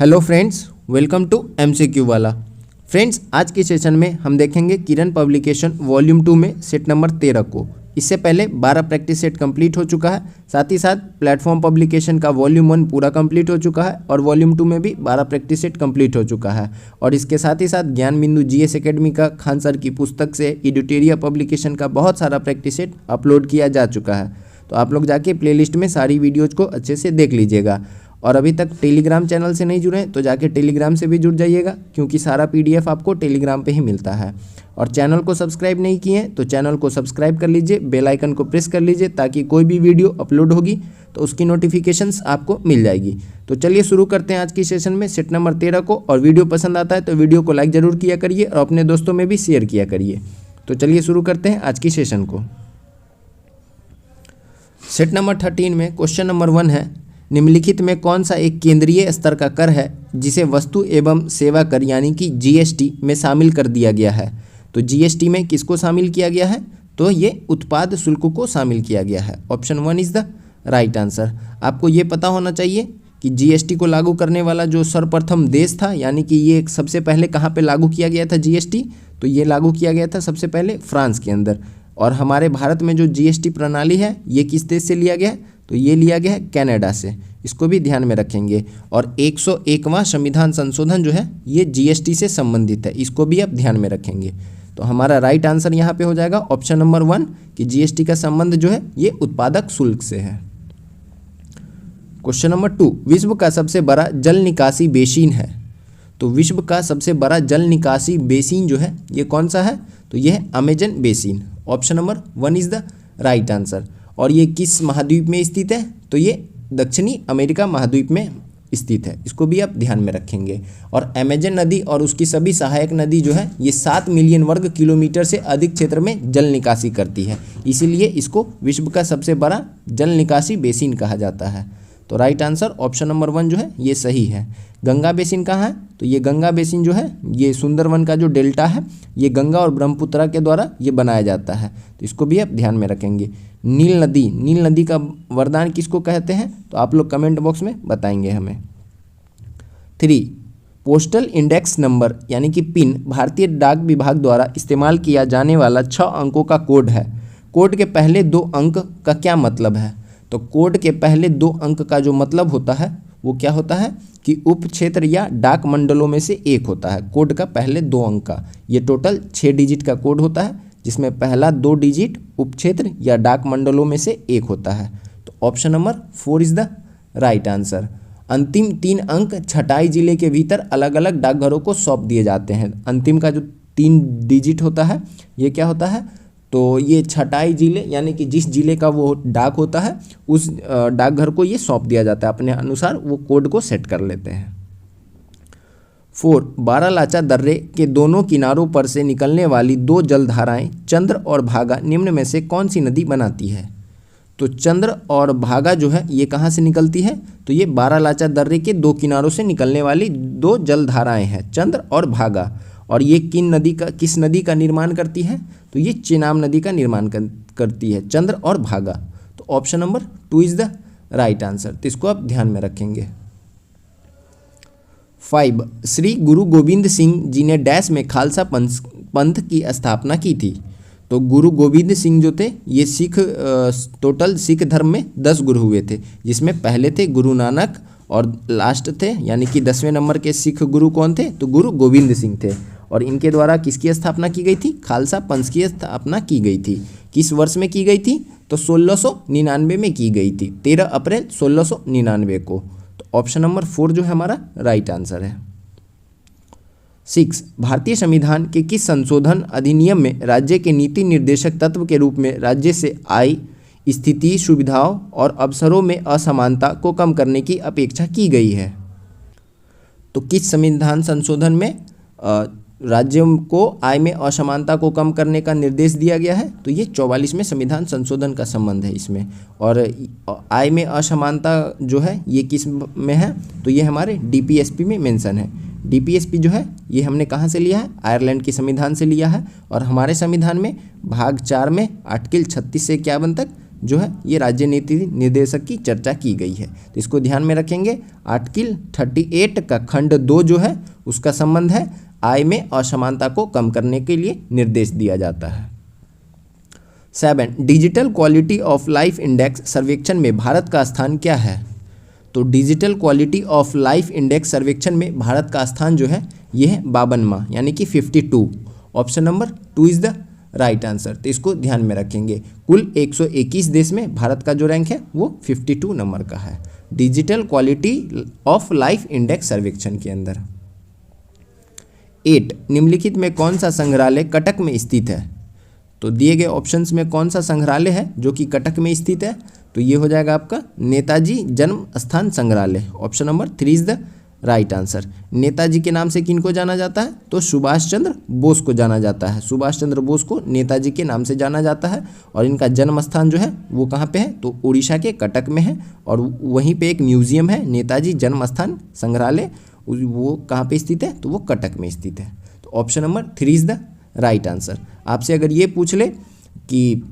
Hello friends, welcome to MCQ वाला। Friends, आज के सेशन में हम देखेंगे किरण पब्लिकेशन वॉल्यूम 2 में सेट नंबर 13 को। इससे पहले 12 प्रैक्टिस सेट कंप्लीट हो चुका है, साथ ही साथ प्लेटफॉर्म पब्लिकेशन का वॉल्यूम 1 पूरा कंप्लीट हो चुका है और वॉल्यूम 2 में भी 12 प्रैक्टिस सेट कंप्लीट हो चुका है। और इसके साथ ही साथ ज्ञान बिंदु जीएस एकेडमी का खान सर की पुस्तक से एडिटोरिया पब्लिकेशन का बहुत सारा प्रैक्टिस सेट अपलोड किया जा चुका है। तो आप लोग जाके प्लेलिस्ट में सारी वीडियोज़ को अच्छे से देख लीजिएगा। और अभी तक टेलीग्राम चैनल से नहीं जुड़े हैं तो जाके टेलीग्राम से भी जुड़ जाइएगा, क्योंकि सारा पीडीएफ आपको टेलीग्राम पे ही मिलता है। और चैनल को सब्सक्राइब नहीं किए हैं तो चैनल को सब्सक्राइब कर लीजिए, बेल आइकन को प्रेस कर लीजिए, ताकि कोई भी वीडियो अपलोड होगी तो उसकी नोटिफिकेशंस आपको मिल जाएगी। तो चलिए शुरू करते हैं आज की सेशन में सेट नंबर 13 को। और वीडियो पसंद आता है तो वीडियो को लाइक ज़रूर किया करिए और अपने दोस्तों में भी शेयर किया करिए। तो चलिए शुरू करते हैं आज की सेशन को। सेट नंबर 13 में क्वेश्चन नंबर 1 है, निम्नलिखित में कौन सा एक केंद्रीय स्तर का कर है जिसे वस्तु एवं सेवा कर यानी कि जीएसटी में शामिल कर दिया गया है। तो जीएसटी में किसको शामिल किया गया है? तो ये उत्पाद शुल्क को शामिल किया गया है। Option 1 is the right answer. आपको ये पता होना चाहिए कि जीएसटी को लागू करने वाला जो सर्वप्रथम देश था, यानी कि ये सबसे पहले कहाँ पे लागू किया गया था जीएसटी? तो ये लागू किया गया था सबसे पहले फ्रांस के अंदर। और हमारे भारत में जो जीएसटी प्रणाली है ये किस देश से लिया गया है? तो ये लिया गया है कनाडा से। इसको भी ध्यान में रखेंगे। और 101वां संविधान संशोधन जो है ये जीएसटी से संबंधित है, इसको भी आप ध्यान में रखेंगे। तो हमारा राइट आंसर यहाँ पे हो जाएगा ऑप्शन नंबर 1 कि जीएसटी का संबंध जो है ये उत्पादक शुल्क से है। क्वेश्चन नंबर 2, विश्व का सबसे बड़ा जल निकासी बेसिन है। तो विश्व का सबसे बड़ा जल निकासी बेसिन जो है ये कौन सा है? तो ये है Amazon basin. Option number 1 is the right answer. और ये किस महाद्वीप में स्थित है? तो ये दक्षिणी अमेरिका महाद्वीप में स्थित है, इसको भी आप ध्यान में रखेंगे। और अमेजन नदी और उसकी सभी सहायक नदी जो है ये 7 मिलियन वर्ग किलोमीटर से अधिक क्षेत्र में जल निकासी करती है, इसीलिए इसको विश्व का सबसे बड़ा जल निकासी बेसिन कहा जाता है। तो राइट आंसर ऑप्शन नंबर 1 जो है ये सही है। गंगा बेसिन कहाँ है? तो ये गंगा बेसिन जो है ये सुंदरवन का जो डेल्टा है ये गंगा और ब्रह्मपुत्रा के द्वारा ये बनाया जाता है, तो इसको भी आप ध्यान में रखेंगे। नील नदी का वरदान किसको कहते हैं? तो आप लोग कमेंट बॉक्स में बताएंगे हमें। 3, पोस्टल इंडेक्स नंबर यानी कि पिन भारतीय डाक विभाग द्वारा इस्तेमाल किया जाने वाला 6 अंकों का कोड है। कोड के पहले 2 अंक का क्या मतलब है? तो कोड के पहले 2 अंक का जो मतलब होता है वो क्या होता है कि उप क्षेत्र या डाक मंडलों में से एक होता है। कोड का पहले 2 अंक का ये टोटल 6 डिजिट का कोड होता है, जिसमें पहला 2 डिजिट उप क्षेत्र या डाक मंडलों में से एक होता है। तो option number 4 is the right answer. अंतिम 3 अंक छटाई जिले के भीतर अलग अलग डाकघरों को सौंप दिए जाते हैं। अंतिम का जो 3 डिजिट होता है ये क्या होता है? तो ये छटाई जिले यानी कि जिस जिले का वो डाक होता है उस डाकघर को ये सौंप दिया जाता है, अपने अनुसार वो कोड को सेट कर लेते हैं। 4, बारालाचा दर्रे के दोनों किनारों पर से निकलने वाली 2 जलधाराएं चंद्र और भागा निम्न में से कौन सी नदी बनाती है? तो चंद्र और भागा जो है ये कहाँ से निकलती है? तो ये बारालाचा दर्रे के 2 किनारों से निकलने वाली 2 जलधाराएं हैं, चंद्र और भागा। और ये किस नदी का निर्माण करती है? तो ये चेनाब नदी का निर्माण करती है, चंद्र और भागा। तो option number 2 is the right answer, तो इसको आप ध्यान में रखेंगे। 5, श्री गुरु गोविंद सिंह जी ने डैश में खालसा पंथ की स्थापना की थी। तो गुरु गोविंद सिंह जो थे ये टोटल सिख धर्म में 10 गुरु हुए थे, जिसमें पहले थे गुरु नानक और लास्ट थे यानी कि 10वें नंबर के सिख गुरु कौन थे? तो गुरु गोविंद सिंह थे। और इनके द्वारा किसकी स्थापना की गई थी? खालसा पंथ की स्थापना की गई थी। किस वर्ष में की गई थी? तो 1699 में की गई थी, 13 अप्रैल 1699 को। तो ऑप्शन नंबर 4 जो है हमारा राइट आंसर है। 6, भारतीय संविधान के किस संशोधन अधिनियम में राज्य के नीति निर्देशक तत्व के रूप में राज्य से आय, स्थिति, सुविधाओं और अवसरों में असमानता को कम करने की अपेक्षा की गई है? तो किस संविधान संशोधन में राज्यों को आय में असमानता को कम करने का निर्देश दिया गया है? तो ये 44वें संविधान संशोधन का संबंध है इसमें। और आय में असमानता जो है ये किस में है? तो ये हमारे डीपीएसपी में मेंशन है। डीपीएसपी जो है ये हमने कहाँ से लिया है? आयरलैंड के संविधान से लिया है। और हमारे संविधान में भाग 4 में आर्टिकल 36 से क्या बन तक जो है ये राज्य नीति निर्देशक की चर्चा की गई है। तो इसको ध्यान में रखेंगे। आर्टिकल 38 का खंड 2 जो है उसका संबंध है आय में असमानता को कम करने के लिए निर्देश दिया जाता है। 7 digital quality of life index सर्वेक्षण में भारत का स्थान क्या है? तो digital quality of life index सर्वेक्षण में भारत का स्थान जो है यह है 52वां यानी कि 52। Option number 2 is the right answer. तो इसको ध्यान में रखेंगे। कुल 121 देश में भारत का जो रैंक है वो 52 नंबर का है digital quality of life index सर्वेक्षण के अंदर। 8 निम्नलिखित में कौन सा संग्रहालय कटक में स्थित है? तो दिए गए ऑप्शंस में कौन सा संग्रहालय है जो कि कटक में स्थित है? तो ये हो जाएगा आपका नेताजी जन्म स्थान संग्रहालय। Option number 3 is the right answer. Netaji के नाम से किनको जाना जाता है? तो सुभाष चंद्र बोस को जाना जाता है। सुभाष चंद्र बोस को नेताजी के नाम से जाना जाता है और इनका जन्म स्थान जो है वो कहाँ पे है? तो उड़ीसा के कटक में है और वहीं पे एक म्यूजियम है नेताजी जन्म स्थान संग्रहालय, वो कहाँ पे स्थित है? तो वो कटक में स्थित है। तो option number 3 is the right answer. आपसे अगर ये पूछ ले कि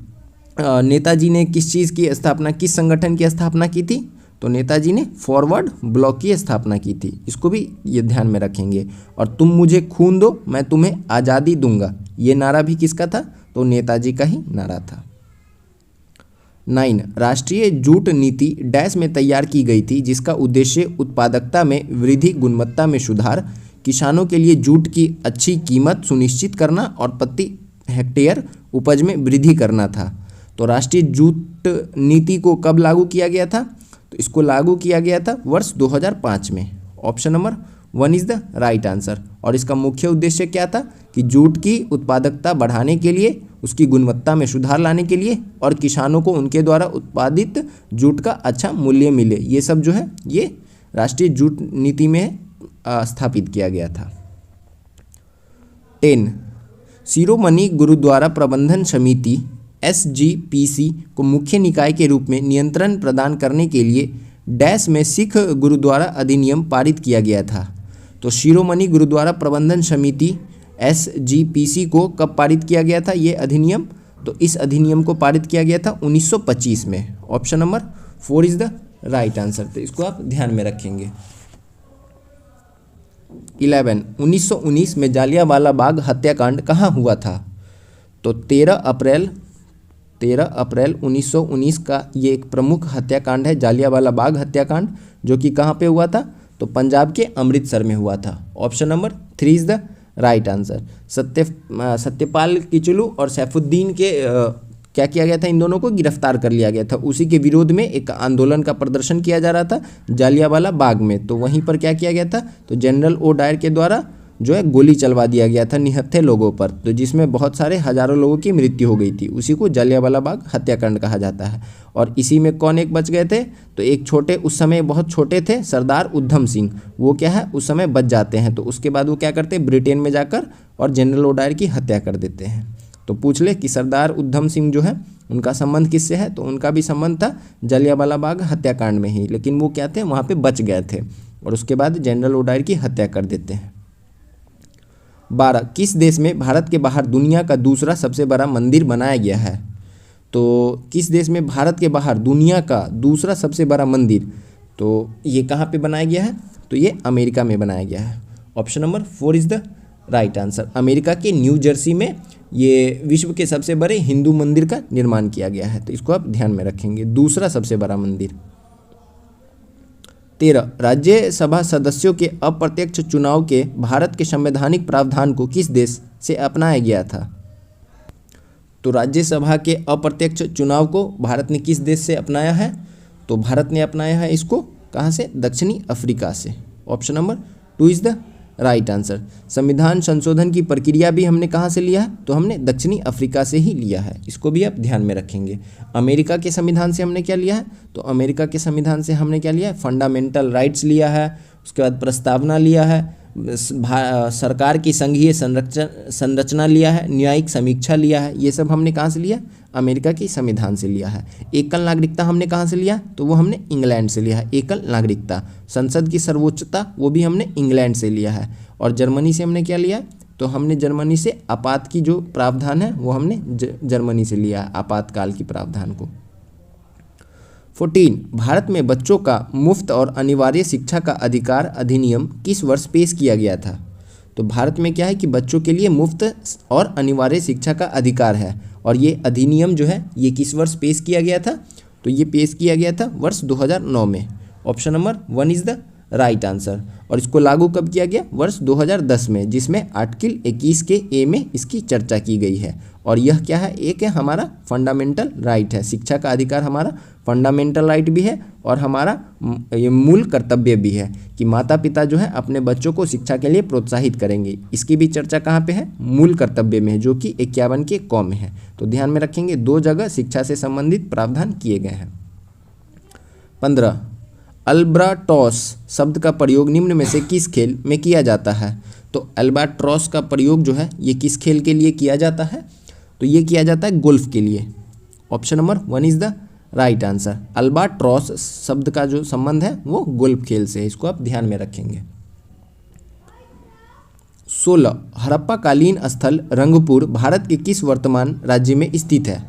नेताजी ने किस चीज़ की स्थापना, किस संगठन की स्थापना की थी? तो नेताजी ने फॉरवर्ड ब्लॉक की स्थापना की थी। इसको भी ये ध्यान में रखेंगे। और तुम मुझे खून दो मैं तुम्हें आज़ादी दूंगा, ये नारा भी किसका था? तो नेताजी का ही नारा था। 9 राष्ट्रीय जूट नीति डैश में तैयार की गई थी जिसका उद्देश्य उत्पादकता में वृद्धि, गुणवत्ता में सुधार, किसानों के लिए जूट की अच्छी कीमत सुनिश्चित करना और प्रति हेक्टेयर उपज में वृद्धि करना था। तो राष्ट्रीय जूट नीति को कब लागू किया गया था? तो इसको लागू किया गया था वर्ष 2005 में। Option number 1 is the right answer. और इसका मुख्य उद्देश्य क्या था? कि जूट की उत्पादकता बढ़ाने के लिए, उसकी गुणवत्ता में सुधार लाने के लिए और किसानों को उनके द्वारा उत्पादित जूट का अच्छा मूल्य मिले। ये सब जो है ये राष्ट्रीय जूट नीति में स्थापित किया गया था। 10 शिरोमणि गुरुद्वारा प्रबंधन समिति SGPC को मुख्य निकाय के रूप में नियंत्रण प्रदान करने के लिए डैश में सिख गुरुद्वारा अधिनियम पारित किया गया था। तो शिरोमणि गुरुद्वारा प्रबंधन समिति SGPC को कब पारित किया गया था ये अधिनियम? तो इस अधिनियम को पारित किया गया था 1925 में। Option number 4 is the right answer. तो इसको आप ध्यान में रखेंगे। 11 1919 में जालियांवाला बाग हत्याकांड कहाँ हुआ था? तो 13 अप्रैल 1919 का ये एक प्रमुख हत्याकांड है जालियांवाला बाग हत्याकांड, जो कि कहाँ पे हुआ था? तो पंजाब के अमृतसर में हुआ था। Option number 3 is the right answer. Satyapal Kitchlew और सैफुद्दीन के क्या किया गया था? इन दोनों को गिरफ्तार कर लिया गया था। उसी के विरोध में एक आंदोलन का प्रदर्शन किया जा रहा था जालियांवाला बाग में। तो वहीं पर क्या किया गया था? तो जनरल ओ डायर के द्वारा जो है गोली चलवा दिया गया था निहत्थे लोगों पर, तो जिसमें बहुत सारे हजारों लोगों की मृत्यु हो गई थी। उसी को जालियांवाला बाग हत्याकांड कहा जाता है। और इसी में कौन एक बच गए थे? तो एक छोटे, उस समय बहुत छोटे थे, सरदार उधम सिंह, वो क्या है उस समय बच जाते हैं। तो उसके बाद वो क्या करते हैं? ब्रिटेन में जाकर और जनरल ओ डायर की हत्या कर देते हैं। तो पूछ ले कि सरदार उधम सिंह जो है उनका संबंध किससे है? तो उनका भी संबंध था जालियांवाला बाग हत्याकांड में ही, लेकिन वो क्या थे? वहाँ पे बच गए थे और उसके बाद जनरल ओ डायर की हत्या कर देते हैं। 12 किस देश में भारत के बाहर दुनिया का दूसरा सबसे बड़ा मंदिर बनाया गया है? तो किस देश में भारत के बाहर दुनिया का दूसरा सबसे बड़ा मंदिर, तो ये कहाँ पे बनाया गया है? तो ये अमेरिका में बनाया गया है। Option number 4 is the right answer. America के न्यू जर्सी में ये विश्व के सबसे बड़े हिंदू मंदिर का निर्माण किया गया है। तो इसको आप ध्यान में रखेंगे, दूसरा सबसे बड़ा मंदिर। 13 राज्यसभा सदस्यों के अप्रत्यक्ष चुनाव के भारत के संवैधानिक प्रावधान को किस देश से अपनाया गया था? तो राज्यसभा के अप्रत्यक्ष चुनाव को भारत ने किस देश से अपनाया है? तो भारत ने अपनाया है इसको कहाँ से? दक्षिणी अफ्रीका से। Option number 2 is the right answer. संविधान संशोधन की प्रक्रिया भी हमने कहाँ से लिया है? तो हमने दक्षिणी अफ्रीका से ही लिया है। इसको भी आप ध्यान में रखेंगे। अमेरिका के संविधान से हमने क्या लिया है? तो अमेरिका के संविधान से हमने क्या लिया है? फंडामेंटल राइट्स लिया है, उसके बाद प्रस्तावना लिया है, सरकार की संघीय संरचना लिया है, न्यायिक समीक्षा लिया है। ये सब हमने कहाँ से लिया? अमेरिका की संविधान से लिया है। एकल नागरिकता हमने कहाँ से लिया? तो वो हमने इंग्लैंड से लिया है, एकल नागरिकता। संसद की सर्वोच्चता वो भी हमने इंग्लैंड से लिया है। और जर्मनी से हमने क्या लिया? तो हमने जर्मनी से आपात की जो प्रावधान है वो हमने जर्मनी से लिया है, आपातकाल की प्रावधान को। 14 भारत में बच्चों का मुफ्त और अनिवार्य शिक्षा का अधिकार अधिनियम किस वर्ष पेश किया गया था? तो भारत में क्या है कि बच्चों के लिए मुफ्त और अनिवार्य शिक्षा का अधिकार है, और ये अधिनियम जो है ये किस वर्ष पेश किया गया था? तो ये पेश किया गया था वर्ष 2009 में। Option number 1 is the right answer. और इसको लागू कब किया गया? वर्ष 2010 में, जिसमें आर्टिकल 21 के ए में इसकी चर्चा की गई है। और यह क्या है? एक है हमारा फंडामेंटल राइट है। शिक्षा का अधिकार हमारा फंडामेंटल राइट भी है और हमारा ये मूल कर्तव्य भी है कि माता पिता जो है अपने बच्चों को शिक्षा के लिए प्रोत्साहित करेंगे। इसकी भी चर्चा कहाँ पे है? मूल कर्तव्य में है, जो कि 51 के क में है। तो ध्यान में रखेंगे, 2 जगह शिक्षा से संबंधित प्रावधान किए गए हैं। 15 अल्बाट्रॉस शब्द का प्रयोग निम्न में से किस खेल में किया जाता है? तो अल्बाट्रॉस का प्रयोग जो है ये किस खेल के लिए किया जाता है? तो ये किया जाता है गोल्फ के लिए। Option number 1 is the right answer. Albatross शब्द का जो संबंध है वो गोल्फ खेल से है, इसको आप ध्यान में रखेंगे। 16 हड़प्पा कालीन स्थल रंगपुर भारत के किस वर्तमान राज्य में स्थित है?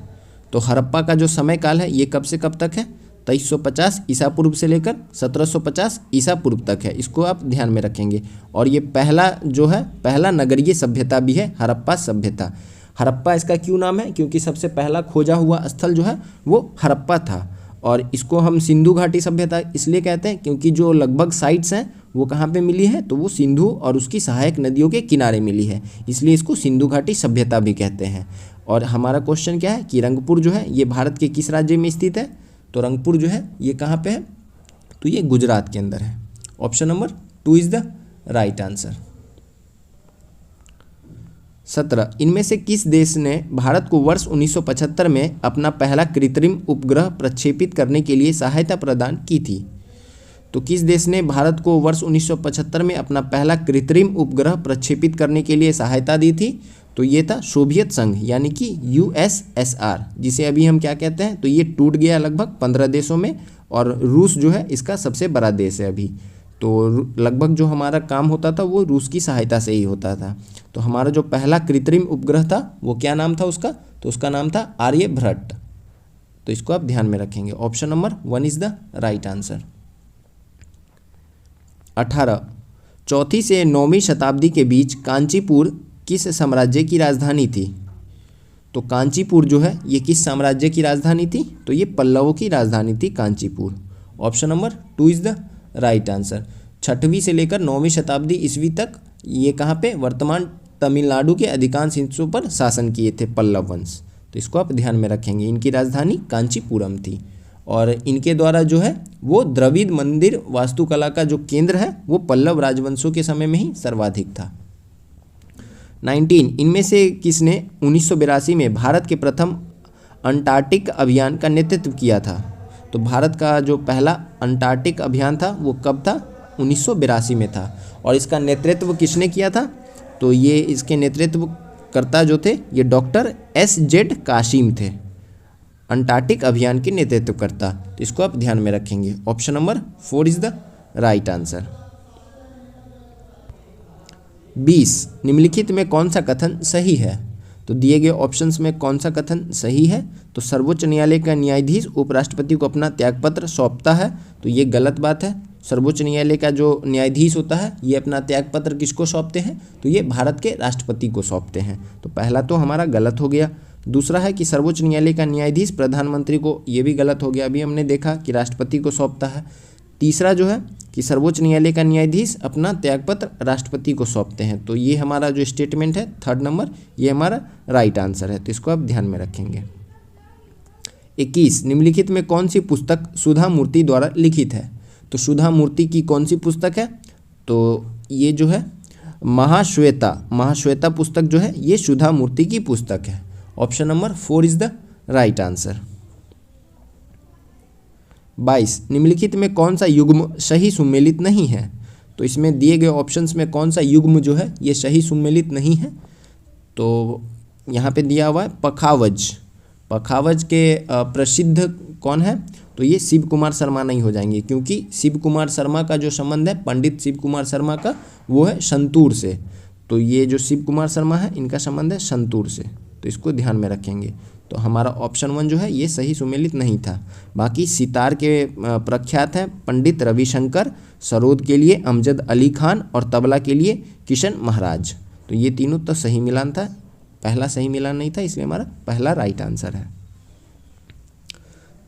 तो हड़प्पा का जो समय काल है ये कब से कब तक है? 2350 ईसा पूर्व से लेकर 1750 ईसा पूर्व तक है, इसको आप ध्यान में रखेंगे। और ये पहला जो है पहला नगरीय सभ्यता भी है, हड़प्पा सभ्यता। हड़प्पा इसका क्यों नाम है? क्योंकि सबसे पहला खोजा हुआ स्थल जो है वो हड़प्पा था। और इसको हम सिंधु घाटी सभ्यता इसलिए कहते हैं क्योंकि जो लगभग साइट्स हैं वो कहाँ पे मिली है? तो वो सिंधु और उसकी सहायक नदियों के किनारे मिली है, इसलिए इसको सिंधु घाटी सभ्यता भी कहते हैं। और हमारा क्वेश्चन क्या है कि रंगपुर जो है ये भारत के किस राज्य में स्थित है? तो रंगपुर जो है ये कहाँ पे है? तो ये गुजरात के अंदर है। Option number 2 is the right answer. 17 इनमें से किस देश ने भारत को वर्ष 1975 में अपना पहला कृत्रिम उपग्रह प्रक्षेपित करने के लिए सहायता प्रदान की थी? तो किस देश ने भारत को वर्ष 1975 में अपना पहला कृत्रिम उपग्रह प्रक्षेपित करने के लिए सहायता दी थी? तो ये था सोवियत संघ, यानी कि यूएसएसआर, जिसे अभी हम क्या कहते हैं? तो ये टूट गया लगभग 15 देशों में, और रूस जो है इसका सबसे बड़ा देश है अभी। तो लगभग जो हमारा काम होता था वो रूस की सहायता से ही होता था। तो हमारा जो पहला कृत्रिम उपग्रह था वो क्या नाम था उसका? तो उसका नाम था आर्यभट्ट। तो इसको आप ध्यान में रखेंगे। Option number 1 is the right answer. 18 चौथी से 9वीं शताब्दी के बीच कांचीपुर किस साम्राज्य की राजधानी थी? तो कांचीपुर जो है ये किस साम्राज्य की राजधानी थी? तो ये पल्लवों की राजधानी थी Kanchipur. Option number 2 is the right answer. 6वीं से लेकर 9वीं शताब्दी ईस्वी तक ये कहाँ पे? वर्तमान तमिलनाडु के अधिकांश हिस्सों पर शासन किए थे पल्लव वंश। तो इसको आप ध्यान में रखेंगे। इनकी राजधानी कांचीपुरम थी, और इनके द्वारा जो है वो द्रविड़ मंदिर वास्तुकला का जो केंद्र है वो पल्लव राजवंशों के समय में ही सर्वाधिक था। 19 इनमें से किसने 1982 में भारत के प्रथम अंटार्कटिक अभियान का नेतृत्व किया था? तो भारत का जो पहला अंटार्कटिक अभियान था वो कब था? 1982 में था। और इसका नेतृत्व किसने किया था? तो ये इसके नेतृत्वकर्ता जो थे ये डॉक्टर S.Z. कासिम थे, अंटार्कटिक अभियान के नेतृत्वकर्ता। तो इसको आप ध्यान में रखेंगे। Option number 4 is the right answer. 20 निम्नलिखित में कौन सा कथन सही है? तो दिए गए ऑप्शंस में कौन सा कथन सही है? तो सर्वोच्च न्यायालय का न्यायाधीश उपराष्ट्रपति को अपना त्यागपत्र सौंपता है, तो ये गलत बात है। सर्वोच्च न्यायालय का जो न्यायाधीश होता है ये अपना त्यागपत्र किसको सौंपते हैं? तो ये भारत के राष्ट्रपति को सौंपते हैं। तो पहला तो हमारा गलत हो गया। दूसरा है कि सर्वोच्च न्यायालय का न्यायाधीश प्रधानमंत्री को, ये भी गलत हो गया, अभी हमने देखा कि राष्ट्रपति को सौंपता है। तीसरा जो है कि सर्वोच्च न्यायालय का न्यायाधीश अपना त्यागपत्र राष्ट्रपति को सौंपते हैं। तो ये हमारा जो स्टेटमेंट है 3rd नंबर ये हमारा राइट आंसर है। तो इसको आप ध्यान में रखेंगे। 21 निम्नलिखित में कौन सी पुस्तक सुधा मूर्ति द्वारा लिखित है? तो सुधा मूर्ति की कौन सी पुस्तक है? तो ये जो है महाश्वेता पुस्तक जो है ये सुधा मूर्ति की पुस्तक है। Option number 4 is the right answer. 22 निम्नलिखित में कौन सा युग्म सही सुमेलित नहीं है? तो इसमें दिए गए ऑप्शंस में कौन सा युग्म जो है ये सही सुमेलित नहीं है? तो यहाँ पे दिया हुआ है पखावज। पखावज के प्रसिद्ध कौन है? तो ये शिव कुमार शर्मा नहीं हो जाएंगे, क्योंकि शिव कुमार शर्मा का जो संबंध है पंडित शिव कुमार शर्मा का वो है संतूर से। तो ये जो शिव कुमार शर्मा है इनका संबंध है संतूर से। तो इसको ध्यान में रखेंगे। तो तो हमारा ऑप्शन 1 जो है ये सही सुमेलित नहीं था। बाकी सितार के प्रख्यात हैं पंडित रविशंकर, सरोद के लिए अमजद अली खान और तबला के लिए किशन महाराज। तो ये तीनों तो सही मिलान था, पहला सही मिलान नहीं था, इसलिए हमारा पहला राइट आंसर है।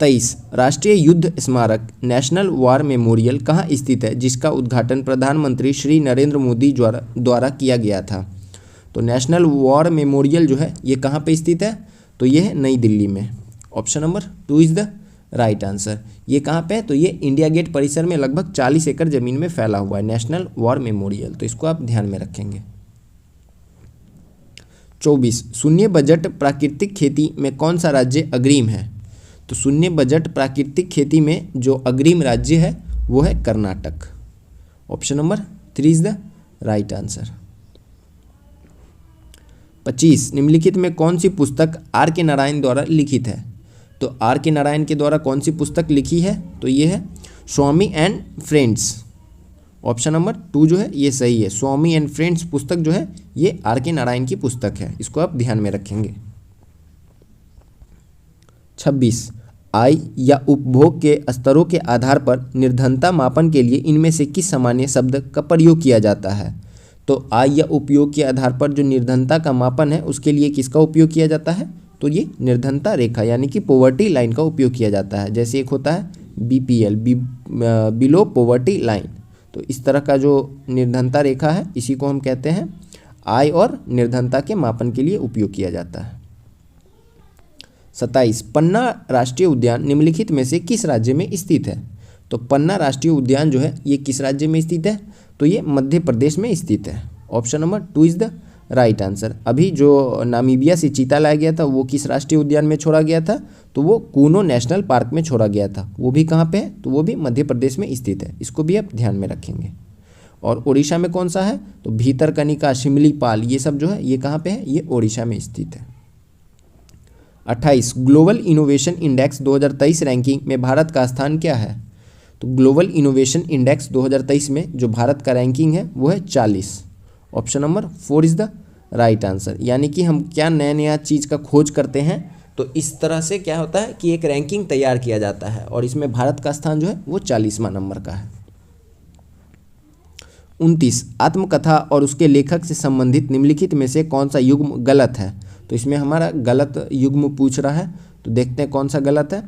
23 राष्ट्रीय युद्ध स्मारक नेशनल वॉर मेमोरियल कहाँ स्थित है, जिसका उद्घाटन प्रधानमंत्री श्री नरेंद्र मोदी द्वारा किया गया था। तो नेशनल वॉर मेमोरियल जो है ये कहाँ पे स्थित है, तो ये है नई दिल्ली में। Option number 2 is the right answer. ये कहाँ पे है, तो ये इंडिया गेट परिसर में लगभग 40 एकड़ जमीन में फैला हुआ है नेशनल वॉर मेमोरियल, तो इसको आप ध्यान में रखेंगे। 24 शून्य बजट प्राकृतिक खेती में कौन सा राज्य अग्रिम है। तो शून्य बजट प्राकृतिक खेती में जो अग्रिम राज्य है वो है Karnataka. Option number 3 is the right answer. 25 निम्नलिखित में कौन सी पुस्तक आर के नारायण द्वारा लिखित है। तो आर के नारायण के द्वारा कौन सी पुस्तक लिखी है, तो ये है स्वामी एंड फ्रेंड्स। ऑप्शन नंबर 2 जो है ये सही है। स्वामी एंड फ्रेंड्स पुस्तक जो है ये आर के नारायण की पुस्तक है, इसको आप ध्यान में रखेंगे। 26 आय या उपभोग के स्तरों के आधार पर निर्धनता मापन के लिए इनमें से किस सामान्य शब्द का प्रयोग किया जाता है। तो आय या उपयोग के आधार पर जो निर्धनता का मापन है उसके लिए किसका उपयोग किया जाता है, तो ये निर्धनता रेखा यानी कि पॉवर्टी लाइन का उपयोग किया जाता है। जैसे एक होता है BPL बिलो पॉवर्टी लाइन, तो इस तरह का जो निर्धनता रेखा है इसी को हम कहते हैं आय और निर्धनता के मापन के लिए उपयोग किया जाता है। 27 पन्ना राष्ट्रीय उद्यान निम्नलिखित में से किस राज्य में स्थित है। तो पन्ना राष्ट्रीय उद्यान जो है ये किस राज्य में स्थित है, तो ये मध्य प्रदेश में स्थित है। Option number 2 is the right answer. अभी जो नामीबिया से चीता लाया गया था वो किस राष्ट्रीय उद्यान में छोड़ा गया था, तो वो कूनो नेशनल पार्क में छोड़ा गया था। वो भी कहाँ पे है, तो वो भी मध्य प्रदेश में स्थित है, इसको भी आप ध्यान में रखेंगे। और उड़ीसा में कौन सा है, तो भीतरकनिका, शिमलीपाल, ये सब जो है ये कहाँ पे है, ये उड़ीसा में स्थित है। 28 ग्लोबल इनोवेशन इंडेक्स 2023 रैंकिंग में भारत का स्थान क्या है। तो ग्लोबल इनोवेशन इंडेक्स 2023 में जो भारत का रैंकिंग है वो है 40। Option number 4 is the right answer. यानी कि हम क्या नया नया चीज़ का खोज करते हैं तो इस तरह से क्या होता है कि एक रैंकिंग तैयार किया जाता है और इसमें भारत का स्थान जो है वो 40वां नंबर का है। 29 आत्मकथा और उसके लेखक से संबंधित निम्नलिखित में से कौन सा युग्म गलत है। तो इसमें हमारा गलत युग्म पूछ रहा है, तो देखते हैं कौन सा गलत है।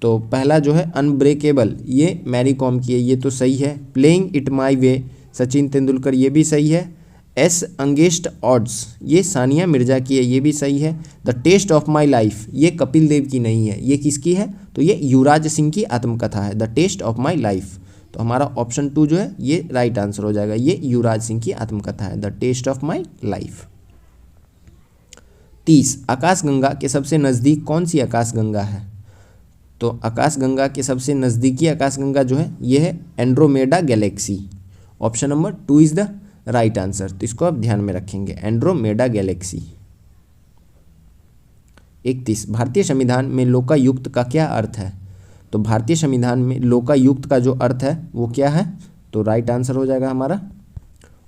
तो पहला जो है अनब्रेकेबल, ये मैरी कॉम की है, ये तो सही है। प्लेइंग इट माई वे, सचिन तेंदुलकर, ये भी सही है। एस अंगेस्ट ऑड्स, ये सानिया मिर्जा की है, ये भी सही है। The test of my life, ये कपिल देव की नहीं है, ये किसकी है, तो ये युवराज सिंह की आत्मकथा है, the test of my life. तो हमारा ऑप्शन 2 जो है ये राइट आंसर हो जाएगा, ये युवराज सिंह की आत्मकथा है, the test of my life. 30 आकाशगंगा के सबसे नज़दीक कौन सी आकाशगंगा है। तो आकाशगंगा के सबसे नज़दीकी आकाशगंगा जो है ये है Andromeda Galaxy. Option number 2 is the right answer, तो इसको आप ध्यान में रखेंगे, एंड्रोमेडा गैलेक्सी। 31 भारतीय संविधान में लोकायुक्त का क्या अर्थ है। तो भारतीय संविधान में लोकायुक्त का जो अर्थ है वो क्या है, तो राइट आंसर हो जाएगा हमारा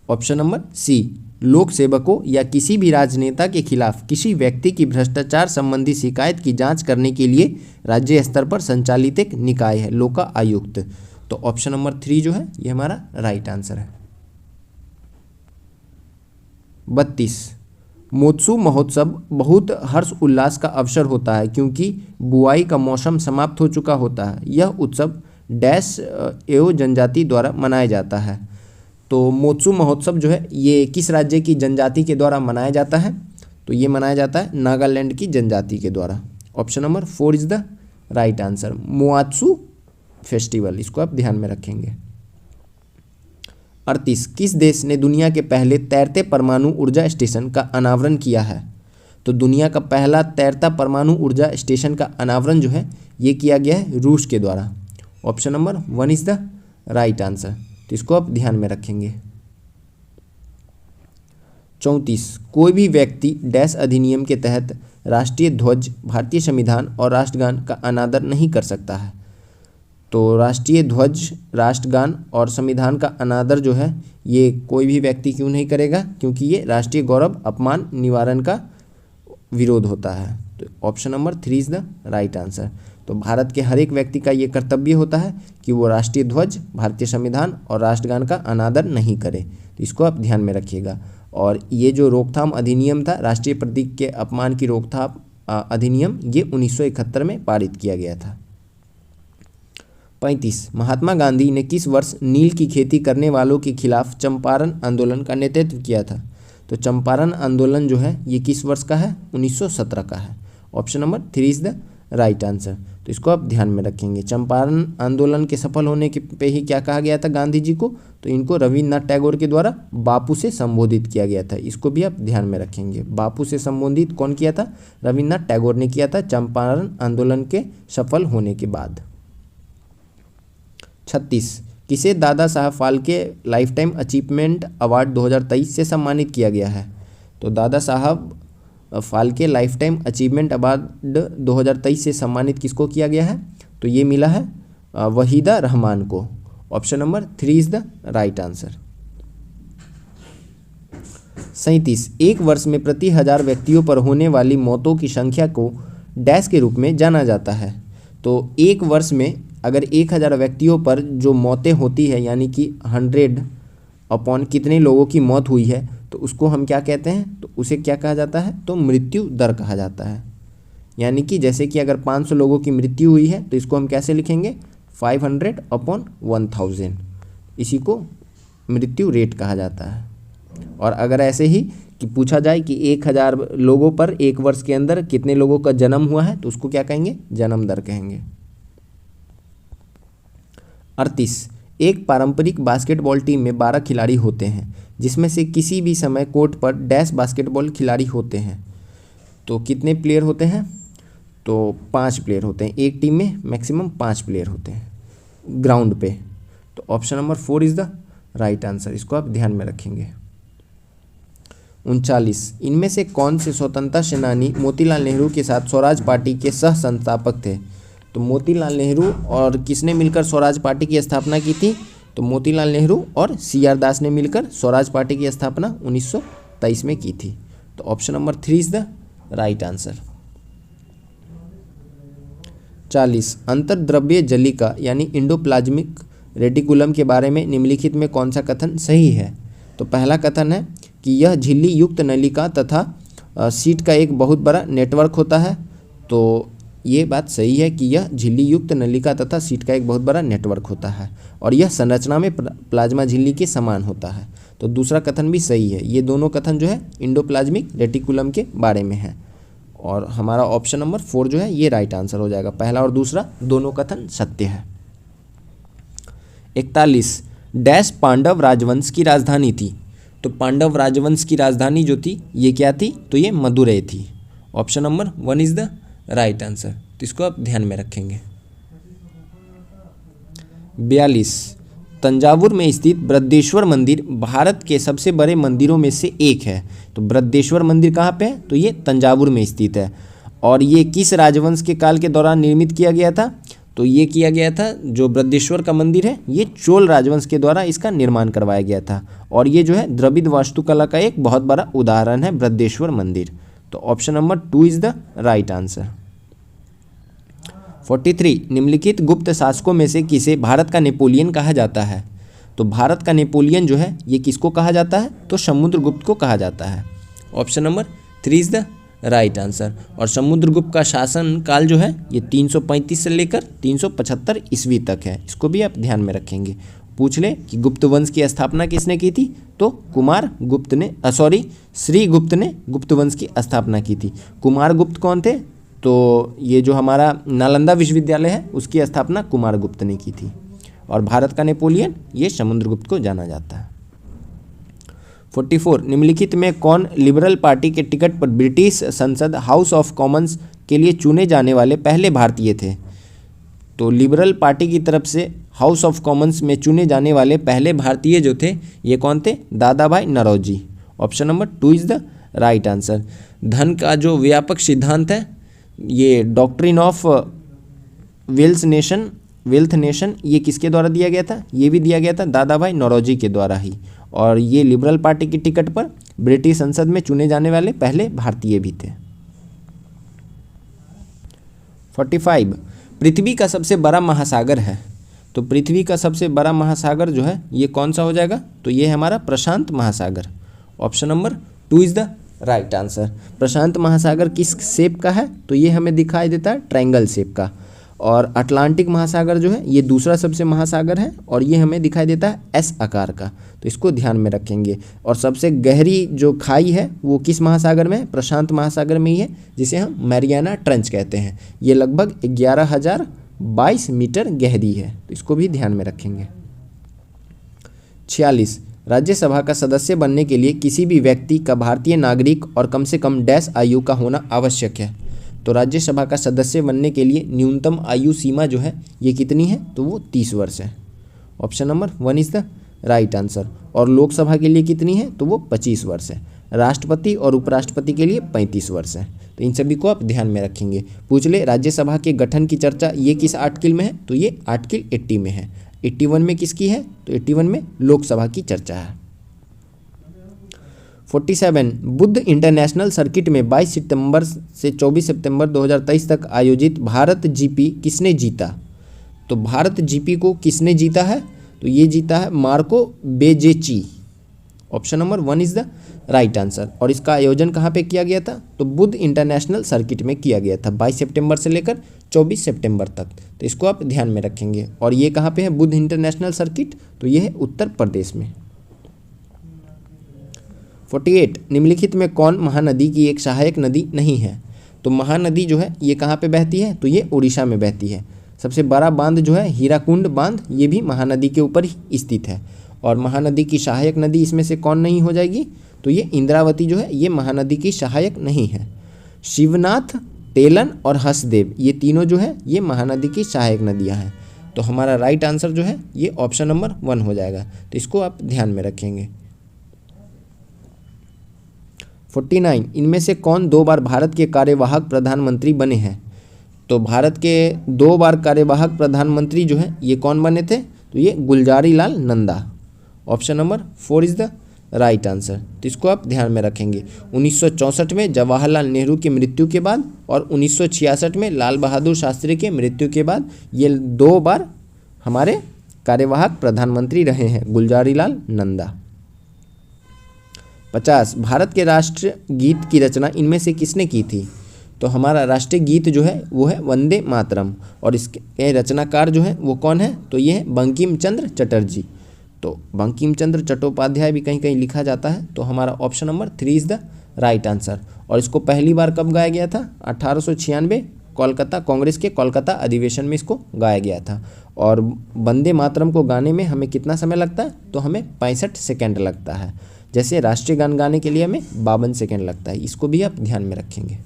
ऑप्शन नंबर सी, लोक सेवकों या किसी भी राजनेता के खिलाफ किसी व्यक्ति की भ्रष्टाचार संबंधी शिकायत की जांच करने के लिए राज्य स्तर पर संचालित एक निकाय है लोका आयुक्त। तो ऑप्शन नंबर 3 जो है ये हमारा राइट आंसर है। 32 मोत्सु महोत्सव बहुत हर्ष उल्लास का अवसर होता है क्योंकि बुआई का मौसम समाप्त हो चुका होता है। यह उत्सव डैश एवं जनजाति द्वारा मनाया जाता है। तो मोत्सु महोत्सव जो है ये किस राज्य की जनजाति के द्वारा मनाया जाता है, तो ये मनाया जाता है नागालैंड की जनजाति के द्वारा। Option number 4 is the right answer, Moatsu festival, इसको आप ध्यान में रखेंगे। 38 किस देश ने दुनिया के पहले तैरते परमाणु ऊर्जा स्टेशन का अनावरण किया है। तो दुनिया का पहला तैरता परमाणु ऊर्जा स्टेशन का अनावरण जो है ये किया गया है रूस के द्वारा। Option number 1 is the right answer, तो इसको आप ध्यान में रखेंगे। 34 कोई भी व्यक्ति डैश अधिनियम के तहत राष्ट्रीय ध्वज, भारतीय संविधान और राष्ट्रगान का अनादर नहीं कर सकता है। तो राष्ट्रीय ध्वज, राष्ट्रगान और संविधान का अनादर जो है ये कोई भी व्यक्ति क्यों नहीं करेगा, क्योंकि ये राष्ट्रीय गौरव अपमान निवारण का विरोध होता है। तो option number 3 is the right answer. तो भारत के हर एक व्यक्ति का ये कर्तव्य होता है कि वो राष्ट्रीय ध्वज, भारतीय संविधान और राष्ट्रगान का अनादर नहीं करे। तो इसको आप ध्यान में रखिएगा। और ये जो रोकथाम अधिनियम था, राष्ट्रीय प्रतीक के अपमान की रोकथाम अधिनियम, ये 1971 में पारित किया गया था। 35 महात्मा गांधी ने किस वर्ष नील की खेती करने वालों के खिलाफ चंपारण आंदोलन का नेतृत्व किया था? तो चंपारण आंदोलन जो है ये किस वर्ष का है? 1917 का है। Option number 3 is the right answer. तो इसको आप ध्यान में रखेंगे। चंपारण आंदोलन के सफल होने के पे ही क्या कहा गया था गांधी जी को? तो इनको रविन्द्रनाथ टैगोर के द्वारा बापू से संबोधित किया गया था। इसको भी आप ध्यान में रखेंगे। बापू से संबोधित कौन किया था? रविन्द्रनाथ टैगोर ने किया था चंपारण आंदोलन के सफल होने के बाद। 36 किसे Dada Saheb Phalke life time achievement award 2023 से सम्मानित किया गया है? तो Dada Saheb Phalke life time achievement award 2023 से सम्मानित किसको किया गया है? तो ये मिला है वहीदा रहमान को। Option number 3 is the right answer. 37 एक वर्ष में प्रति 1000 व्यक्तियों पर होने वाली मौतों की संख्या को डैश के रूप में जाना जाता है। तो एक वर्ष में अगर 1000 व्यक्तियों पर जो मौतें होती है, यानी कि 100 अपॉन कितने लोगों की मौत हुई है, तो उसको हम क्या कहते हैं? तो उसे क्या कहा जाता है? तो मृत्यु दर कहा जाता है। यानी कि जैसे कि अगर 500 लोगों की मृत्यु हुई है तो इसको हम कैसे लिखेंगे? 500 अपॉन 1000। इसी को मृत्यु रेट कहा जाता है। और अगर ऐसे ही कि पूछा जाए कि 1000 लोगों पर एक वर्ष के अंदर कितने लोगों का जन्म हुआ है, तो उसको क्या कहेंगे? जन्म दर कहेंगे। 38 एक पारंपरिक बास्केटबॉल टीम में 12 खिलाड़ी होते हैं, जिसमें से किसी भी समय कोर्ट पर डैश बास्केटबॉल खिलाड़ी होते हैं। तो कितने प्लेयर होते हैं? तो 5 प्लेयर होते हैं। एक टीम में मैक्सिमम 5 प्लेयर होते हैं ग्राउंड पे। तो option number 4 is the right answer. इसको आप ध्यान में रखेंगे। 39 इनमें से कौन से स्वतंत्रता सेनानी मोतीलाल नेहरू के साथ स्वराज पार्टी के सह संस्थापक थे? तो मोतीलाल नेहरू और किसने मिलकर स्वराज पार्टी की स्थापना की थी? तो मोतीलाल नेहरू और CR दास ने मिलकर स्वराज पार्टी की स्थापना 1923 में की थी। तो option number 3 is the right answer. 40 अंतर्द्रव्य जलिका यानी इंडोप्लाज्मिक रेटिकुलम के बारे में निम्नलिखित में कौन सा कथन सही है? तो पहला कथन है कि यह झिल्ली युक्त नलिका तथा सीट का एक बहुत बड़ा नेटवर्क होता है। तो ये बात सही है कि यह झिल्ली युक्त नलिका तथा सीट का एक बहुत बड़ा नेटवर्क होता है और यह संरचना में प्लाज्मा झिल्ली के समान होता है। तो दूसरा कथन भी सही है। ये दोनों कथन जो है इंडोप्लाज्मिक रेटिकुलम के बारे में है और हमारा ऑप्शन नंबर 4 जो है ये राइट आंसर हो जाएगा। पहला और दूसरा दोनों कथन सत्य है। 41 डैश पांडव राजवंश की राजधानी थी। तो पांडव राजवंश की राजधानी जो थी ये क्या थी? तो ये मदुरै थी। Option number 1 is the right answer. तो इसको आप ध्यान में रखेंगे। 42 तंजावुर में स्थित बृहदेश्वर मंदिर भारत के सबसे बड़े मंदिरों में से एक है। तो बृहदेश्वर मंदिर कहाँ पे है? तो ये तंजावुर में स्थित है। और ये किस राजवंश के काल के दौरान निर्मित किया गया था? तो ये किया गया था, जो बृहदेश्वर का मंदिर है ये चोल राजवंश के द्वारा इसका निर्माण करवाया गया था। और ये जो है द्रविड़ वास्तुकला का एक बहुत बड़ा उदाहरण है बृहदेश्वर मंदिर। तो option number 2 is the right answer. 43 निम्नलिखित गुप्त शासकों में से किसे भारत का नेपोलियन कहा जाता है? तो भारत का नेपोलियन जो है ये किसको कहा जाता है? तो समुद्रगुप्त को कहा जाता है। Option number 3 is the right answer. और समुद्रगुप्त का शासन काल जो है ये 335 से लेकर 375 ईस्वी तक है। इसको भी आप ध्यान में रखेंगे। पूछ ले कि गुप्त वंश की स्थापना किसने की थी? तो कुमार गुप्त ने श्री गुप्त ने गुप्त वंश की स्थापना की थी। कुमार गुप्त कौन थे? तो ये जो हमारा नालंदा विश्वविद्यालय है उसकी स्थापना कुमार गुप्त ने की थी। और भारत का नेपोलियन ये समुद्रगुप्त को जाना जाता है। 44 निम्नलिखित में कौन लिबरल पार्टी के टिकट पर ब्रिटिश संसद हाउस ऑफ कॉमन्स के लिए चुने जाने वाले पहले भारतीय थे? तो लिबरल पार्टी की तरफ से हाउस ऑफ कॉमन्स में चुने जाने वाले पहले भारतीय जो थे ये कौन थे? Dadabhai Naoroji. Option number 2 is the right answer. धन का जो व्यापक सिद्धांत है ये डॉक्ट्रिन ऑफ वेल्थ नेशन ये किसके द्वारा दिया गया था? ये भी दिया गया था दादा भाई नौरोजी के द्वारा ही। और ये लिबरल पार्टी की टिकट पर ब्रिटिश संसद में चुने जाने वाले पहले भारतीय भी थे। 45 पृथ्वी का सबसे बड़ा महासागर है। तो पृथ्वी का सबसे बड़ा महासागर जो है ये कौन सा हो जाएगा, तो ये है हमारा प्रशांत महासागर। Option number 2 is the right answer. प्रशांत महासागर किस शेप का है, तो ये हमें दिखाई देता है ट्रायंगल शेप का। और अटलांटिक महासागर जो है ये दूसरा सबसे महासागर है और ये हमें दिखाई देता है एस आकार का, तो इसको ध्यान में रखेंगे। और सबसे गहरी जो खाई है वो किस महासागर में है, प्रशांत महासागर में ही है, जिसे हम मैरियाना ट्रेंच कहते हैं। ये लगभग 11,022 मीटर गहरी है, तो इसको भी ध्यान में रखेंगे। 46 राज्यसभा का सदस्य बनने के लिए किसी भी व्यक्ति का भारतीय नागरिक और कम से कम डैश आयु का होना आवश्यक है। तो राज्यसभा का सदस्य बनने के लिए न्यूनतम आयु सीमा जो है ये कितनी है, तो वो 30 वर्ष है। Option number 1 is the right answer. और लोकसभा के लिए कितनी है, तो वो 25 वर्ष है। राष्ट्रपति और उपराष्ट्रपति के लिए 35 वर्ष है। तो इन सभी को आप ध्यान में रखेंगे। पूछ ले राज्यसभा के गठन की चर्चा ये किस आर्टिकल में है, तो ये आर्टिकल 80 में है। 81 में किसकी है, तो 81 में लोकसभा की चर्चा है। 47 बुद्ध इंटरनेशनल सर्किट में 22 सितंबर से 24 सितंबर 2023 तक आयोजित भारत जीपी किसने जीता। तो भारत जीपी को किसने जीता है, तो ये जीता है Marco Bezzecchi. Option number 1 is the right answer. और इसका आयोजन कहाँ पे किया गया था, तो बुद्ध इंटरनेशनल सर्किट में किया गया था 22 सितंबर से लेकर 24 सितंबर तक। तो इसको आप ध्यान में रखेंगे। और ये कहाँ पे है बुद्ध इंटरनेशनल सर्किट, तो ये है उत्तर प्रदेश में। 48 निम्नलिखित में कौन महानदी की एक सहायक नदी नहीं है। तो महानदी जो है ये कहाँ पे बहती है, तो ये उड़ीसा में बहती है। सबसे बड़ा बांध जो है हीराकुंड बांध, ये भी महानदी के ऊपर ही स्थित है। और महानदी की सहायक नदी इसमें से कौन नहीं हो जाएगी, तो ये इंद्रावती जो है ये महानदी की सहायक नहीं है। शिवनाथ, तेलन और हसदेव ये तीनों जो है ये महानदी की सहायक नदियाँ हैं। तो हमारा राइट आंसर जो है ये ऑप्शन नंबर 1 हो जाएगा। तो इसको आप ध्यान में रखेंगे। 49 इनमें से कौन 2 बार भारत के कार्यवाहक प्रधानमंत्री बने हैं। तो भारत के 2 बार कार्यवाहक प्रधानमंत्री जो है ये कौन बने थे, तो ये Gulzari Lal Nanda. Option number 4 is the right answer. तो इसको आप ध्यान में रखेंगे। 1964 में जवाहरलाल नेहरू की मृत्यु के बाद और 1966 में लाल बहादुर शास्त्री के मृत्यु के बाद ये 2 बार हमारे कार्यवाहक प्रधानमंत्री रहे हैं गुलजारी लाल नंदा। 50 भारत के राष्ट्रीय गीत की रचना इनमें से किसने की थी। तो हमारा राष्ट्रीय गीत जो है वो है वंदे मातरम। और इसके रचनाकार जो है वो कौन है, तो ये है बंकिम चंद्र चटर्जी। तो बंकिम चंद्र चट्टोपाध्याय भी कहीं कहीं लिखा जाता है। तो हमारा option number 3 is the right answer. और इसको पहली बार कब गाया गया था, 1896 कोलकाता कांग्रेस के कोलकाता अधिवेशन में इसको गाया गया था। और वंदे मातरम को गाने में हमें कितना समय लगता है, तो हमें 65 सेकेंड लगता है। जैसे राष्ट्रीय गान गाने के लिए हमें 52 सेकेंड लगता है। इसको भी आप ध्यान में रखेंगे।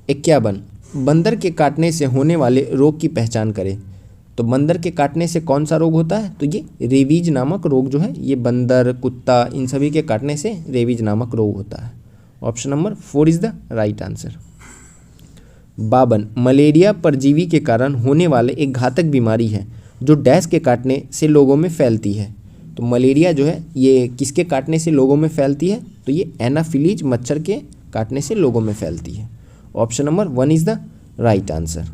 51 बंदर के काटने से होने वाले रोग की पहचान करें। तो बंदर के काटने से कौन सा रोग होता है, तो ये रेबीज नामक रोग जो है ये बंदर, कुत्ता इन सभी के काटने से रेबीज नामक रोग होता है। Option number 4 is the right answer. 52 malaria परजीवी के कारण होने वाले एक घातक बीमारी है जो डैश के काटने से लोगों में फैलती है। तो मलेरिया जो है ये किसके काटने से लोगों में फैलती है, तो ये एनाफिलीज मच्छर के काटने से लोगों में फैलती है। Option number 1 is the right answer.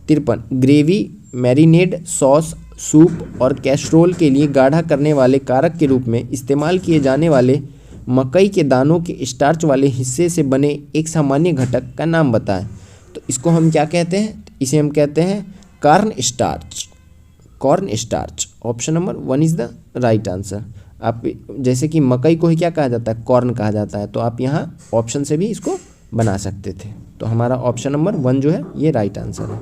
53 gravy, marinade, sauce, soup और कैसरोल के लिए गाढ़ा करने वाले कारक के रूप में इस्तेमाल किए जाने वाले मकई के दानों के स्टार्च वाले हिस्से से बने एक सामान्य घटक का नाम बताएं। तो इसको हम क्या कहते हैं, इसे हम कहते हैं corn starch. Corn starch option number 1 is the right answer. आप जैसे कि मकई को ही क्या कहा जाता है, कॉर्न कहा जाता है। तो आप यहाँ ऑप्शन से भी इसको बना सकते थे। तो हमारा ऑप्शन नंबर 1 जो है ये राइट आंसर है।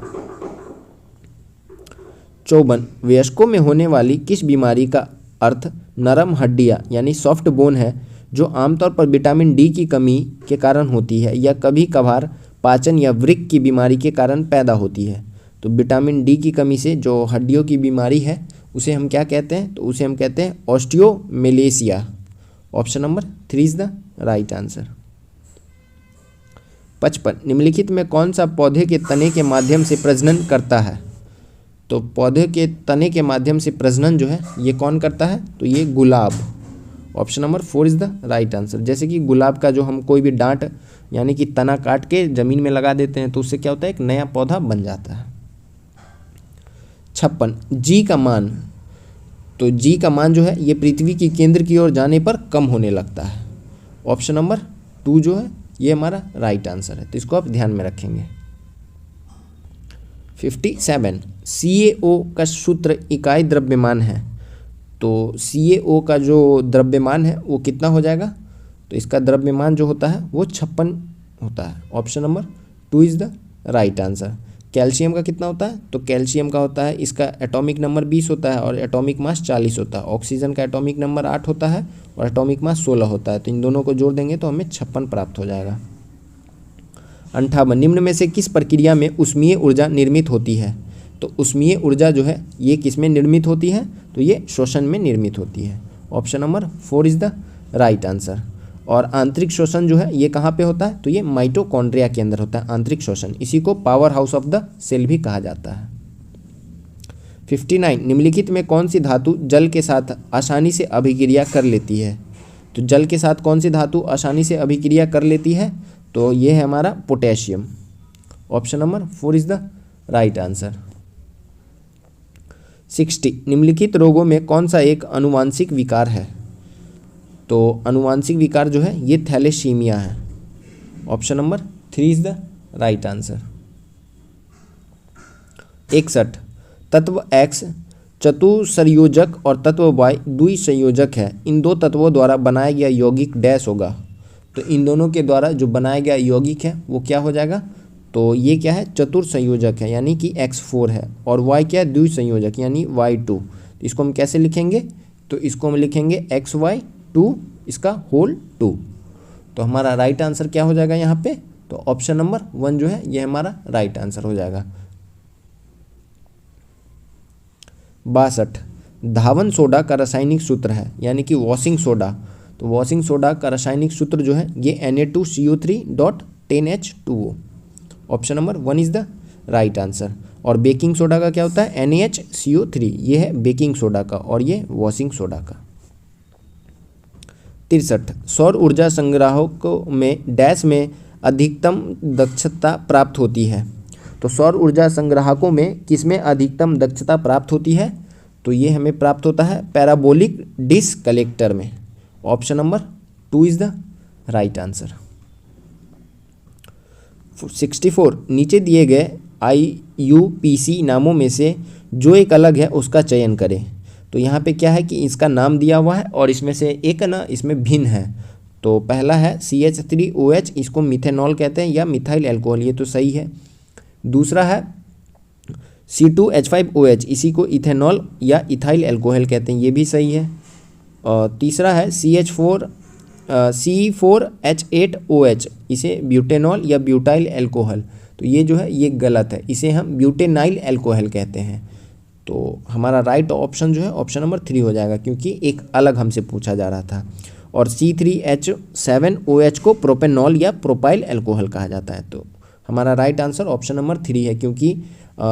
54 वयस्कों में होने वाली किस बीमारी का अर्थ नरम हड्डियाँ यानी सॉफ्ट बोन है, जो आमतौर पर विटामिन डी की कमी के कारण होती है या कभी कभार पाचन या वृक्क की बीमारी के कारण पैदा होती है। तो विटामिन डी की कमी से जो हड्डियों की बीमारी है उसे हम क्या कहते हैं, तो उसे हम कहते हैं osteomalacia. Option number 3 is the right answer. 55 निम्नलिखित में कौन सा पौधे के तने के माध्यम से प्रजनन करता है। तो पौधे के तने के माध्यम से प्रजनन जो है ये कौन करता है, तो ये गुलाब। Option number 4 is the right answer. जैसे कि गुलाब का जो हम कोई भी डांट यानी कि तना काट के जमीन में लगा देते हैं तो उससे क्या होता है, एक नया पौधा बन जाता है। 56 जी का मान, तो जी का मान जो है ये पृथ्वी की केंद्र की ओर जाने पर कम होने लगता है। ऑप्शन नंबर 2 जो है ये हमारा राइट आंसर है, तो इसको आप ध्यान में रखेंगे। 57 CaO का सूत्र इकाई द्रव्यमान है, तो CaO का जो द्रव्यमान है वो कितना हो जाएगा, तो इसका द्रव्यमान जो होता है वो 56 होता है। Option number 2 is the right answer. Calcium का कितना होता है, तो कैल्शियम का होता है, इसका एटॉमिक नंबर 20 होता है और एटॉमिक मास 40 होता है। ऑक्सीजन का एटॉमिक नंबर 8 होता है और एटॉमिक मास 16 होता है, तो इन दोनों को जोड़ देंगे तो हमें 56 प्राप्त हो जाएगा। 58 निम्न में से किस प्रक्रिया में ऊष्मीय ऊर्जा निर्मित होती है, तो ऊष्मीय ऊर्जा जो है ये किस में निर्मित होती है, तो ये श्वसन में निर्मित होती है। Option number 4 is the right answer. और आंतरिक श्वसन जो है ये कहाँ पे होता है, तो ये माइटोकॉन्ड्रिया के अंदर होता है आंतरिक श्वसन, इसी को power house of the cell भी कहा जाता है। 59 निम्नलिखित में कौन सी धातु जल के साथ आसानी से अभिक्रिया कर लेती है, तो जल के साथ कौन सी धातु आसानी से अभिक्रिया कर लेती है, तो ये है हमारा potassium. Option number 4 is the right answer. 60 निम्नलिखित रोगों में कौन सा एक आनुवांशिक विकार है, तो आनुवांशिक विकार जो है ये थैलेसीमिया है। Option number 3 is the right answer. 61 तत्व X चतुसंयोजक और तत्व Y द्विसंयोजक है, इन दो तत्वों द्वारा बनाया गया यौगिक डैश होगा, तो इन दोनों के द्वारा जो बनाया गया यौगिक है वो क्या हो जाएगा, तो ये क्या है, चतुर्संयोजक है यानी कि X4 है, और Y क्या है, द्विसंयोजक यानी Y2। इसको हम कैसे लिखेंगे, तो इसको हम लिखेंगे XY2 इसका होल 2। तो हमारा राइट आंसर क्या हो जाएगा यहाँ पे, तो ऑप्शन नंबर 1 जो है ये हमारा राइट आंसर हो जाएगा। 62 धावन सोडा का रासायनिक सूत्र है यानी कि वॉशिंग सोडा, तो वॉशिंग सोडा का रासायनिक सूत्र जो है ये Na2CO3.10H2O। Option number 1 is the right answer. और बेकिंग सोडा का क्या होता है, NaHCO3, ये है बेकिंग सोडा का और ये वॉशिंग सोडा का। 63 सौर ऊर्जा संग्राहकों में डैश में अधिकतम दक्षता प्राप्त होती है, तो सौर ऊर्जा संग्राहकों में किसमें अधिकतम दक्षता प्राप्त होती है, तो ये हमें प्राप्त होता है पैराबोलिक डिश कलेक्टर में। Option number 2 is the right answer. 64 नीचे दिए गए IUPC नामों में से जो एक अलग है उसका चयन करें, तो यहाँ पे क्या है कि इसका नाम दिया हुआ है और इसमें से एक ना इसमें भिन्न है। तो पहला है CH3OH, इसको मिथेनॉल कहते हैं या मिथाइल एल्कोहल, ये तो सही है। दूसरा है C2H5OH, इसी को इथेनॉल या इथाइल एल्कोहल कहते हैं, ये भी सही है। और तीसरा है C4H8OH, इसे ब्यूटेनॉल या ब्यूटाइल एल्कोहल, तो ये जो है ये गलत है, इसे हम ब्यूटेनाइल एल्कोहल कहते हैं। तो हमारा राइट ऑप्शन जो है ऑप्शन नंबर 3 हो जाएगा, क्योंकि एक अलग हमसे पूछा जा रहा था। और C3H7OH को प्रोपेनॉल या प्रोपाइल एल्कोहल कहा जाता है, तो हमारा राइट आंसर ऑप्शन नंबर 3 है, क्योंकि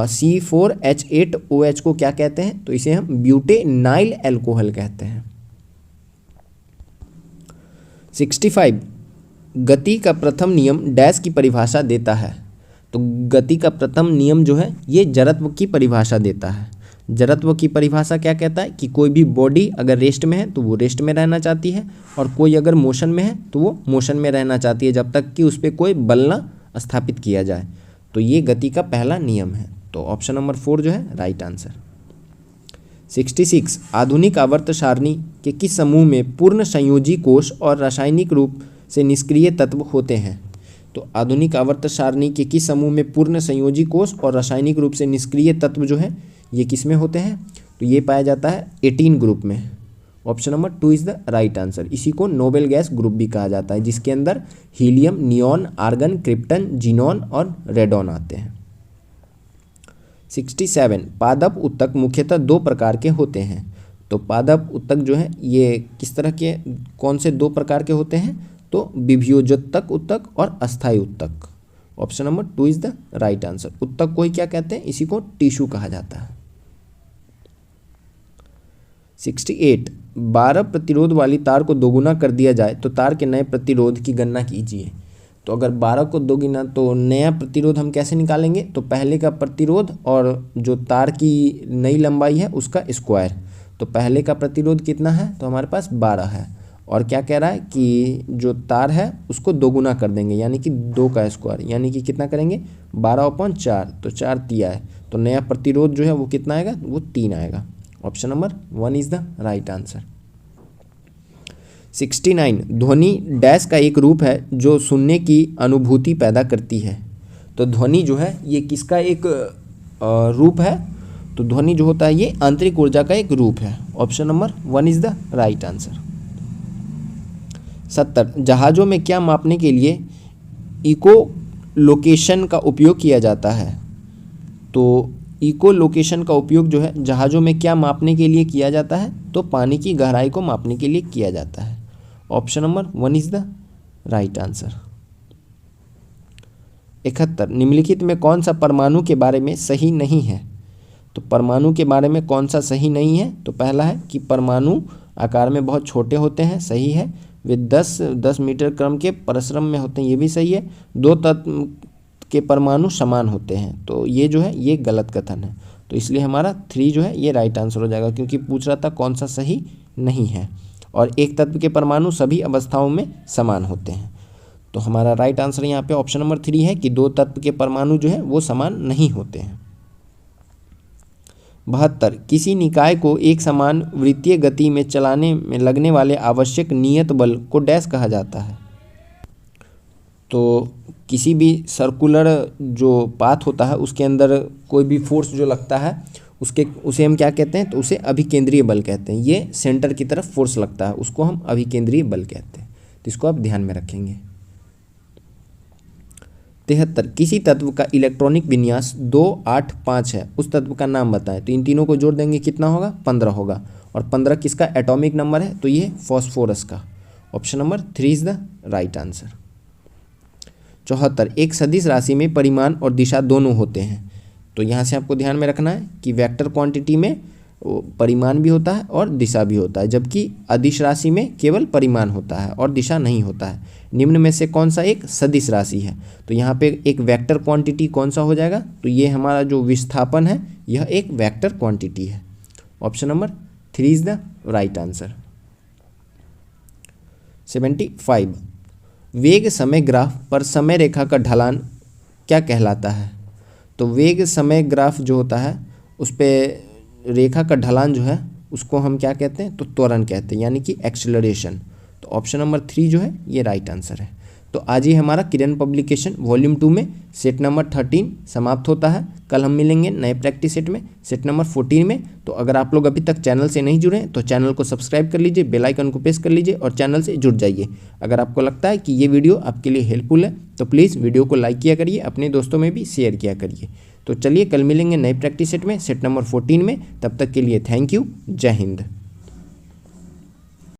C4H8OH को क्या कहते हैं, तो इसे हम ब्यूटेनाइल एल्कोहल कहते हैं। 65 गति का प्रथम नियम डैश की परिभाषा देता है, तो गति का प्रथम नियम जो है ये जड़त्व की परिभाषा देता है। जड़त्व की परिभाषा क्या कहता है कि कोई भी बॉडी अगर रेस्ट में है तो वो रेस्ट में रहना चाहती है, और कोई अगर मोशन में है तो वो मोशन में रहना चाहती है जब तक कि उस पर कोई बल ना स्थापित किया जाए। तो ये गति का पहला नियम है, तो ऑप्शन नंबर 4 जो है राइट आंसर। 66 आधुनिक आवर्त सारणी के किस समूह में पूर्ण संयोजी कोष और रासायनिक रूप से निष्क्रिय तत्व होते हैं, तो आधुनिक आवर्त सारणी के किस समूह में पूर्ण संयोजी कोष और रासायनिक रूप से निष्क्रिय तत्व जो है ये किस में होते हैं, तो ये पाया जाता है 18 ग्रुप में। Option number 2 is the right answer. इसी को नोबेल गैस ग्रुप भी कहा जाता है, जिसके अंदर helium, neon, argon, krypton, xenon और रेडॉन आते हैं। 67 पादप उत्तक मुख्यतः 2 प्रकार के होते हैं, तो पादप उत्तक जो है ये किस तरह के, कौन से 2 प्रकार के होते हैं, तो विभ्योजोत्तक उत्तक और अस्थायी उत्तक। Option number 2 is the right answer. उत्तक को ही क्या कहते हैं, इसी को टिश्यू कहा जाता है। 68 12 प्रतिरोध वाली तार को दोगुना कर दिया जाए तो तार के नए प्रतिरोध की गणना कीजिए। तो अगर 12 को दोगुना तो नया प्रतिरोध हम कैसे निकालेंगे, तो पहले का प्रतिरोध और जो तार की नई लंबाई है उसका स्क्वायर। तो पहले का प्रतिरोध कितना है, तो हमारे पास 12 है, और क्या कह रहा है कि जो तार है उसको दोगुना कर देंगे, यानी कि 2 का स्क्वायर, यानी कि कितना करेंगे 12/4, तो 4 तिया है, तो नया प्रतिरोध जो है वो कितना आएगा, वो 3 आएगा। Option number 1 is the right answer. 69 ध्वनि डैश का एक रूप है जो सुनने की अनुभूति पैदा करती है। तो ध्वनि जो है ये किसका एक रूप है, तो ध्वनि जो होता है ये आंतरिक ऊर्जा का एक रूप है। Option number 1 is the right answer. 70 जहाज़ों में क्या मापने के लिए इको लोकेशन का उपयोग किया जाता है। तो इको लोकेशन का उपयोग जो है जहाज़ों में क्या मापने के लिए किया जाता है, तो पानी की गहराई को मापने के लिए किया जाता है। Option number 1 is the right answer. 71 निम्नलिखित में कौन सा परमाणु के बारे में सही नहीं है। तो परमाणु के बारे में कौन सा सही नहीं है, तो पहला है कि परमाणु आकार में बहुत छोटे होते हैं, सही है। वे 10 मीटर क्रम के परिश्रम में होते हैं, ये भी सही है। 2 तत्व के परमाणु समान होते हैं, तो ये जो है ये गलत कथन है। तो इसलिए हमारा 3 जो है ये राइट आंसर हो जाएगा, क्योंकि पूछ रहा था कौन सा सही नहीं है। और एक तत्व के परमाणु सभी अवस्थाओं में समान होते हैं। तो हमारा राइट आंसर यहाँ पे ऑप्शन नंबर 3 है कि 2 तत्व के परमाणु जो है वो समान नहीं होते हैं। 72 किसी निकाय को एक समान वृत्तीय गति में चलाने में लगने वाले आवश्यक नियत बल को डैश कहा जाता है। तो किसी भी सर्कुलर जो पाथ होता है उसके अंदर कोई भी फोर्स जो लगता है उसे हम क्या कहते हैं, तो उसे अभिकेंद्रीय बल कहते हैं। ये सेंटर की तरफ फोर्स लगता है उसको हम अभिकेंद्रीय बल कहते हैं। तो इसको आप ध्यान में रखेंगे। 73 किसी तत्व का इलेक्ट्रॉनिक विन्यास 2, 8, 5 है, उस तत्व का नाम बताएं। तो इन तीनों को जोड़ देंगे कितना होगा, 15 होगा। और 15 किसका एटॉमिक नंबर है, तो ये फॉस्फोरस का। Option number 3 is the right answer. 74 एक सदिश राशि में परिमाण और दिशा दोनों होते हैं। तो यहाँ से आपको ध्यान में रखना है कि वेक्टर क्वांटिटी में परिमाण भी होता है और दिशा भी होता है, जबकि अदिश राशि में केवल परिमाण होता है और दिशा नहीं होता है। निम्न में से कौन सा एक सदिश राशि है, तो यहाँ पे एक वेक्टर क्वांटिटी कौन सा हो जाएगा, तो ये हमारा जो विस्थापन है यह एक वेक्टर क्वांटिटी है। Option number 3 is the right answer. 75 वेग समय ग्राफ पर समय रेखा का ढलान क्या कहलाता है। तो वेग समय ग्राफ जो होता है उस पर रेखा का ढलान जो है उसको हम क्या कहते हैं, तो त्वरण कहते हैं, यानी कि एक्सेलरेशन। तो ऑप्शन नंबर 3 जो है ये राइट आंसर है। तो आज ही हमारा किरण पब्लिकेशन वॉल्यूम 2 में सेट नंबर 13 समाप्त होता है। कल हम मिलेंगे नए प्रैक्टिस सेट में, सेट नंबर 14 में। तो अगर आप लोग अभी तक चैनल से नहीं जुड़े हैं तो चैनल को सब्सक्राइब कर लीजिए, बेल आइकन को प्रेस कर लीजिए और चैनल से जुड़ जाइए। अगर आपको लगता है कि ये वीडियो आपके लिए हेल्पफुल है तो प्लीज़ वीडियो को लाइक किया करिए, अपने दोस्तों में भी शेयर किया करिए। तो चलिए कल मिलेंगे नए प्रैक्टिस सेट में, सेट नंबर 14 में। तब तक के लिए थैंक यू, जय हिंद।